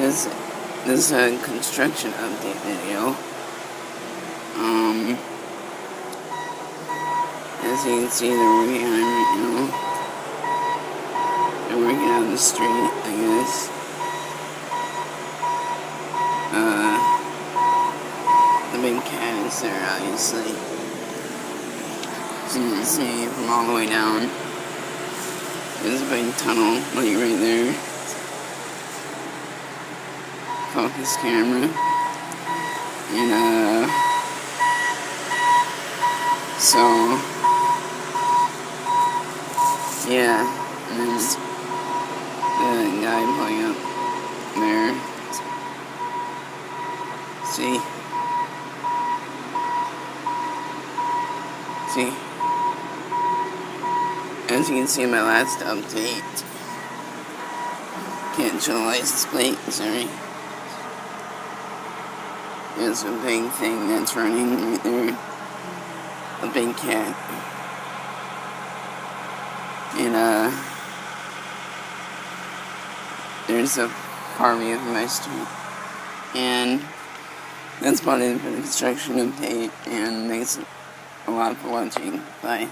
This is a construction update video. As you can see, they're working on it right now. They're working on the street, I guess. The big cat is there, obviously. So you can see from all the way down. There's a big tunnel, like right there. Focus camera. And, so, yeah, and there's the guy playing up there. See? As you can see in my last update, can't show the license plate, sorry. There's a big thing that's running right there. A big cat. And, there's a car view of my street. And that's about it for the construction update, and thanks a lot for watching. Bye.